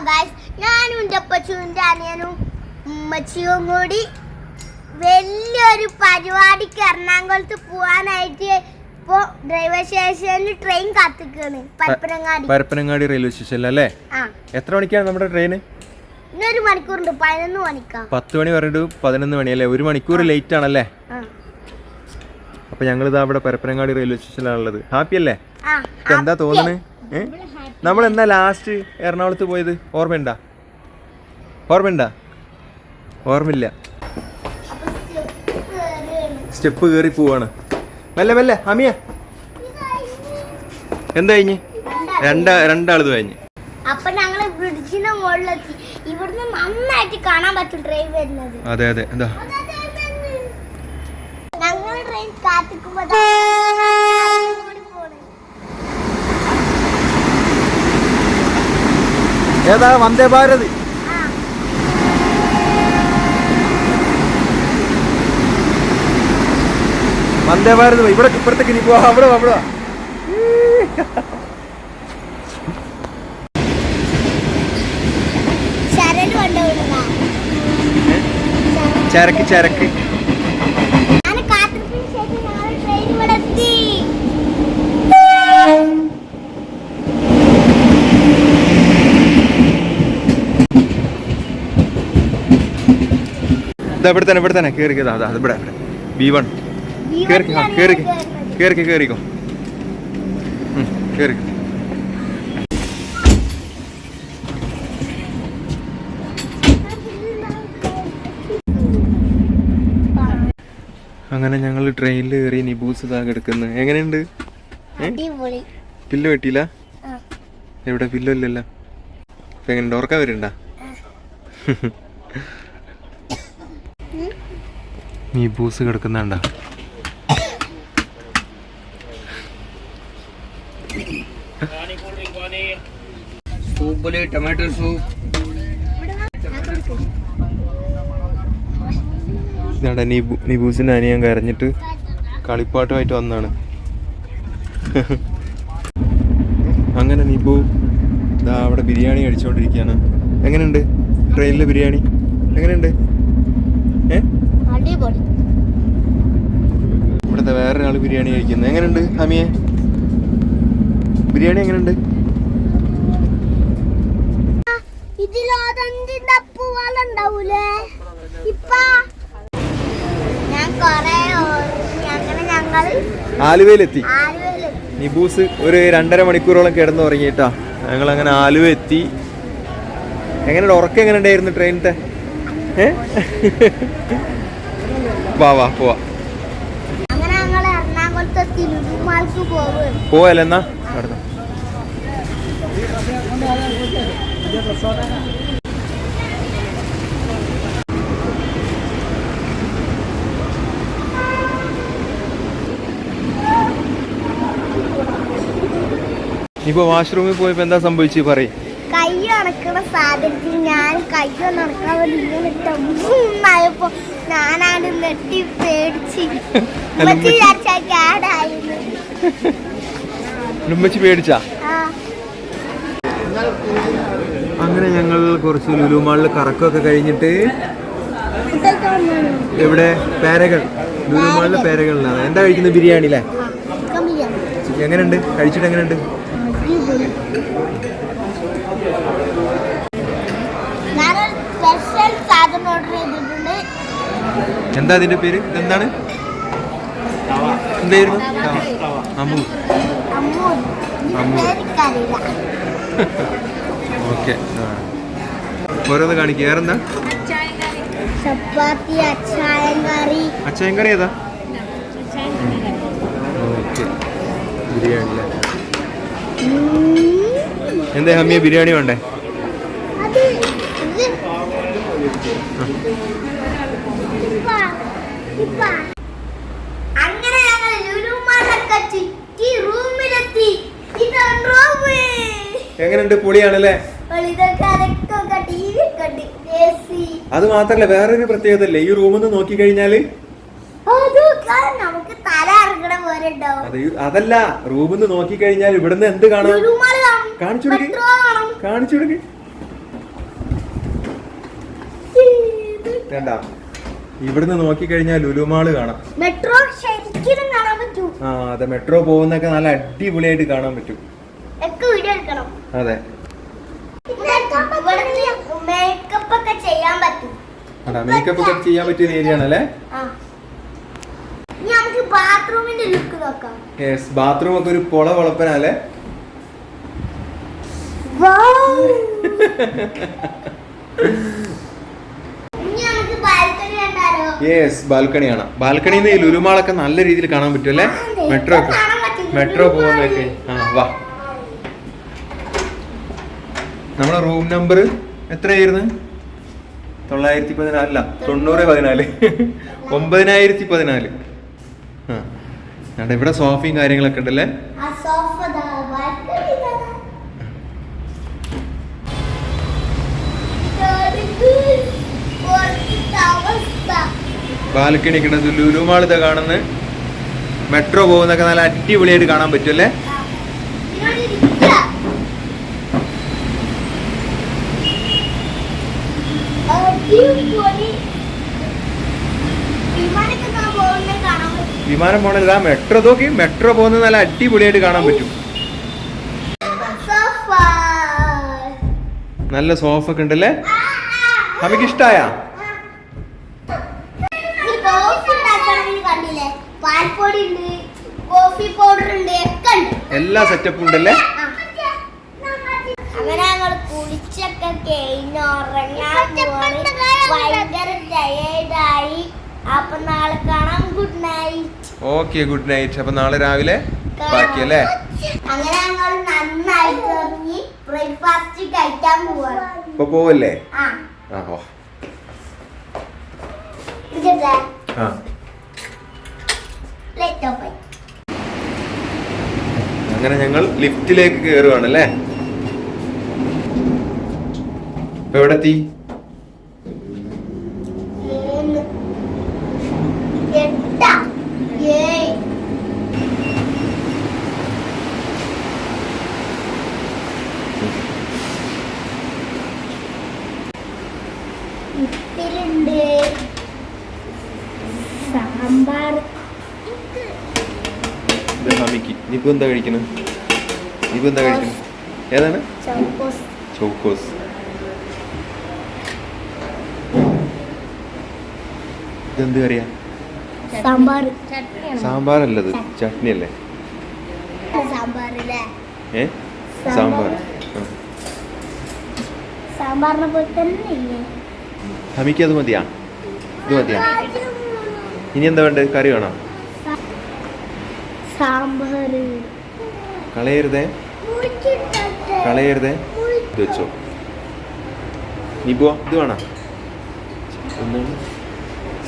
Guys, ഞാനും എൻ്റെ അപ്പച്ചൂൻ്റെ അനിയനും ഉമ്മച്ചിയും കൂടി വലിയൊരു പരിപാടിക്ക് എറണാകുളത്ത് പോവാനായിട്ട് ഇപ്പോ റെയിൽവേ സ്റ്റേഷനിൽ ട്രെയിൻ കാത്തിക്കാണ്. പരപ്പനങ്ങാടി റെയിൽവേ സ്റ്റേഷനിൽ അല്ലേ? എത്ര മണിക്കാണ് നമ്മുടെ ട്രെയിൻ? ഇന്നൊരു മണിക്കൂറുണ്ട്, 11 മണിക്കാ. 10 മണി പറഞ്ഞിട്ട് 11 മണി അല്ലേ? 1 മണിക്കൂർ ലേറ്റ് ആണല്ലേ? അപ്പൊ ഞങ്ങളിതാ അവിടെ പരപ്പനങ്ങാടി റെയിൽവേ സ്റ്റേഷനിലാണുള്ളത്. ഹാപ്പി അല്ലേ? എന്താ തോന്നണേ? നമ്മൾ എന്നാ ലാസ്റ്റ് എറണാകുളത്ത് പോയത് ഓർമ്മയുണ്ടാ? ഓർമ്മയില്ല. സ്റ്റെപ്പ് കയറി പോവാണ്. മെല്ലെ മെല്ലെ അമിയ. എന്താ കഴിഞ്ഞ്? രണ്ടാളത് കഴിഞ്ഞ്. അപ്പൊ ഞങ്ങള് ബ്രിഡ്ജിന്റെ മുകളിലെത്തി. ഇവിടുന്ന് നന്നായിട്ട് കാണാൻ പറ്റും ട്രെയിൻ വരുന്നത്. അതെ അതെ. എന്താ ഞങ്ങൾ ട്രെയിൻ കാത്തിക്കുമ്പോ ഏതാ? വന്ദേ ഭാരത്. വന്ദേ ഭാരത്. ഇവിടെ ഇപ്പുറത്തേക്ക് നീ പോവാ. അവിടെ ചരക്ക് ഇവിടെ തന്നെ കേറിക്കോ. ഇവിടെ B1 കേറിക്കോ. അങ്ങനെ ഞങ്ങൾ ട്രെയിനിൽ കയറി. നിബൂസ് ഇതാ കിടക്കുന്നത്. എങ്ങനെയുണ്ട്? പില്ലോ കിട്ടിയില്ല? എവിടെ പില്ലോ ഇല്ലല്ലോ? ഇപ്പൊ എങ്ങനെ ഓർക്കാൻ വരുന്നുണ്ടാ? നിബൂസ് കിടക്കുന്നുണ്ടാ? टमाटर सूप. ഇതാ നിബൂസിന്റെ അനിയൻ കരഞ്ഞിട്ട് കളിപ്പാട്ടുമായിട്ട് വന്നാണ്. അങ്ങനെ നിബു ഇതാ അവിടെ ബിരിയാണി കഴിച്ചുകൊണ്ടിരിക്കുകയാണ്. എങ്ങനെയുണ്ട് ട്രെയിനിലെ ബിരിയാണി? എങ്ങനെയുണ്ട്? ഇവിടുത്തെ വേറൊരാൾ ബിരിയാണി കഴിക്കുന്നത്. എങ്ങനെയുണ്ട് ഹമിയെ? ബിരിയാണി എങ്ങനെയുണ്ട്? ആലുവയിലെത്തി. നിബൂസ് ഒരു 2.5 മണിക്കൂറോളം കിടന്ന് ഉറങ്ങിയിട്ടാ. ഞങ്ങൾ അങ്ങനെ ആലുവ എത്തി. എങ്ങനെയുണ്ട്? ഉറക്കം എങ്ങനെ ഉണ്ടായിരുന്നു ട്രെയിനിന്റെ? വാ പോവാ. പോവല്ലെന്നാ നടന്നു. ഇപ്പൊ വാഷ്റൂമിൽ പോയപ്പോ എന്താ സംഭവിച്ചു പറയും? കൈ അണക്കണ സാധനത്തിൽ ഞാൻ കൈ നടക്കാൻ വേണ്ടി ഇങ്ങനെ ഇട്ടപ്പോ ഞാനാണ് നെട്ടി പേടിച്ച് പേടിച്ചാ. അങ്ങനെ ഞങ്ങൾ കുറച്ച് ലുലു മാളിൽ കറക്കമൊക്കെ കഴിഞ്ഞിട്ട് ഇവിടെ പേരകൾ, ലുലു മാളിലെ പേരകളിലാണ്. എന്താ കഴിക്കുന്നത്? ബിരിയാണിയില്ലേ? എങ്ങനെയുണ്ട്? കഴിച്ചിട്ട് എങ്ങനെയുണ്ട്? എന്താ അതിന്റെ പേര്? എന്താണ്? എന്തായിരുന്നു? ഓക്കെ, ഓരോന്ന് കാണിക്കുക. വേറെന്താ? അച്ചായം കറി ഏതാ? ഓക്കെ, ബിരിയാണി. എന്താ ഹമ്മിയെ ബിരിയാണി വേണ്ടേ? അങ്ങനെ ഞങ്ങൾ ലുലു മാളിലൊക്കെ ചുറ്റി റൂമിലെത്തി. എങ്ങനെയുണ്ട്? പൊളിയാണല്ലേ? അത് മാത്രല്ല വേറൊരു പ്രത്യേകത അല്ലേ ഈ റൂമിൽ നോക്കി കഴിഞ്ഞാല്? അതല്ല, റൂമിൽ നിന്ന് നോക്കി കഴിഞ്ഞാൽ ഇവിടുന്ന് എന്ത് കാണാം? കാണിച്ചു കൊടുക്ക്. കണ്ടാ ഇവിടുന്ന് നോക്കിക്കഴിഞ്ഞാൽ ലുലുമാള് കാണാം. മെട്രോ ശരിക്കും കാണാൻ പറ്റൂ. ആ അതെ, മെട്രോ പോകുന്നൊക്കെ നല്ല അടിപൊളിയായിട്ട് കാണാൻ പറ്റും. വീഡിയോ എടുക്കണം. അതെ, മേക്കപ്പ് ഒക്കെ ചെയ്യാൻ പറ്റും. മേക്കപ്പ് ഒക്കെ ചെയ്യാൻ പറ്റിയ ഏരിയ ആണല്ലേ. നമുക്ക് ബാത്റൂമിന്റെ ലുക്ക് നോക്കാം. യെസ്, ബാത്റൂം ഒക്കെ ഒരു പൊളപ്പനല്ലേ. യെസ്, ബാൽക്കണി കാണാം. ബാൽക്കണിന്ന് ഈ ലുലുമാളൊക്കെ നല്ല രീതിയിൽ കാണാൻ പറ്റും അല്ലേ. മെട്രോ പോകുന്നൊക്കെ. ആ വാ, നമ്മളെ റൂം നമ്പർ എത്രയായിരുന്നു? 914 അല്ല 914 9014. ആ ഇവിടെ സോഫയും കാര്യങ്ങളൊക്കെ ഉണ്ടല്ലേ. ബാൽക്കണി ഒക്കെ ലുലുമാൾ ഇതാ കാണുന്നത്. മെട്രോ പോകുന്നൊക്കെ നല്ല അടിപൊളിയായിട്ട് കാണാൻ പറ്റുമല്ലേ. വിമാനം പോണത് ആ മെട്രോ നോക്കി, മെട്രോ പോകുന്നത് നല്ല അടിപൊളിയായിട്ട് കാണാൻ പറ്റും. നല്ല സോഫ ഒക്കെ ഉണ്ടല്ലേ. നമുക്ക് ഇഷ്ടായ എല്ലാ സെറ്റപ്പും ഉണ്ടല്ലേ. അങ്ങനെ ഞങ്ങൾ കുളിച്ചൊക്കെ കഴിഞ്ഞുറങ്ങാൻ ഭയങ്കര ടയേർഡായി. അപ്പൊ നാളെ കാണാം. Good night. Okay, good night. അപ്പൊ നാളെ രാവിലെ ബാക്കിയല്ലേ. അങ്ങനെ ഞങ്ങൾ നന്നായിട്ട് ഇറങ്ങി ബ്രേക്ക്ഫാസ്റ്റ് കഴിക്കാൻ പോവാണ്. ഇപ്പൊ പോവല്ലേ? അങ്ങനെ ഞങ്ങൾ ലിഫ്റ്റിലേക്ക് കയറുവാണല്ലേ. ഇപ്പൊ എവിടെ എത്തി? സാമ്പാർ. നിബു എന്താ കഴിക്കുന്നത്? നിബു എന്താ കഴിക്കുന്നത്? ഏതാണ്? ചോക്കോസ്. ഇതെന്ത് കറിയാ? സാമ്പാറല്ലത്, ചട്നി അല്ലേ? സാമ്പാർ. സാമ്പാറിനെ പോലെ തന്നെ. ഹമിക്ക് അത് മതിയാ? ഇത് മതിയാ? ഇനി എന്താ വേണ്ടത്? കറി വേണോ? സാമ്പാർ കളയരുതേ, കളയരുതേ. ഇത് വെച്ചോ. നിബു ഇത് വേണോ?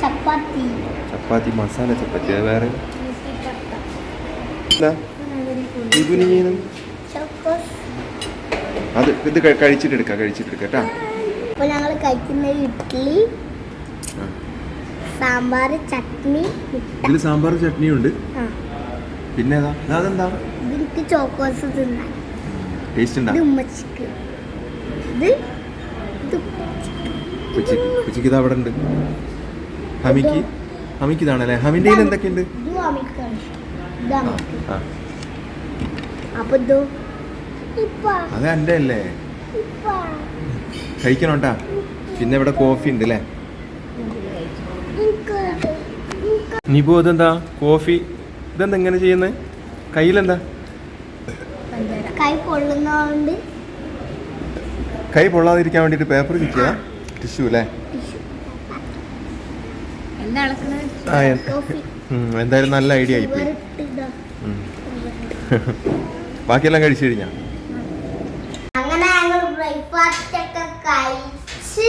ചപ്പാത്തി. ചപ്പാത്തി, മസാല ചപ്പാത്തി. അത് വേറെ അത് ഇത് കഴിച്ചിട്ടെടുക്കാം കേട്ടാ. അപ്പൊ ഞങ്ങൾ കഴിക്കുന്ന ഇഡ്ഡലി, സാമ്പാർ, ചട്നി. ഇതിൽ സാമ്പാർ ചട്നി ഉണ്ട്. പിന്നെ അതെന്താ? ഇതിക്ക് ചോക്കോസ് തിന്നാൻ ടേസ്റ്റ് ഉണ്ടാ? ഉച്ചക്ക് ഇത് അവിടെ ഉണ്ട്. ഹമിക്ക് ഇതാണല്ലേ. ഹമിന്റെ കയ്യിൽ എന്തൊക്കെയുണ്ട്? അത് എന്റെ അല്ലേ, കഴിക്കണോട്ടാ. പിന്നെ ഇവിടെ കോഫി ഉണ്ട് അല്ലേ. നിബു ഇതെന്താ? കോഫി. ഇതെന്താ ഇങ്ങനെ ചെയ്യുന്നത്? കയ്യിലെന്താ? കൈ പൊള്ളാതിരിക്കാൻ വേണ്ടിട്ട് പേപ്പർ കിട്ടിയതാ. ടിഷ്യൂ അല്ലേ. എന്തായാലും നല്ല ഐഡിയ ആയിപ്പോയി. ബാക്കിയെല്ലാം കഴിച്ചു കഴിഞ്ഞാ? അങ്ങനെ ഞങ്ങൾ ബ്രേക്ക്ഫാസ്റ്റ് ഒക്കെ കഴിച്ച്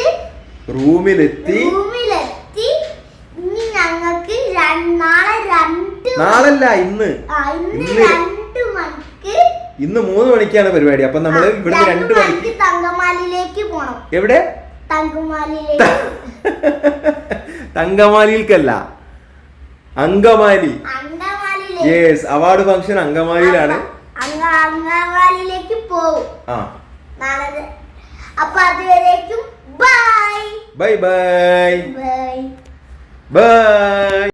റൂമിലെത്തി. ഇനി ഞങ്ങൾക്ക് നാളല്ല, ഇന്ന് 2 മണിക്ക്. ഇന്ന് 3 മണിക്കാണ് പരിപാടി. അപ്പൊ നമ്മള് ഇവിടുന്ന് 2 മണിക്ക് തങ്കമാലിയിലേക്ക് പോണം. എവിടെ? തങ്കമാലിയിലേക്കല്ല, അങ്കമാലി. യെസ്, അവാർഡ് ഫംഗ്ഷൻ അങ്കമാലിയിലാണ്. അങ്കമാലിയിലേക്ക് പോവും. അപ്പൊ അതുവരേക്കും ബൈ ബൈ. ബൈ.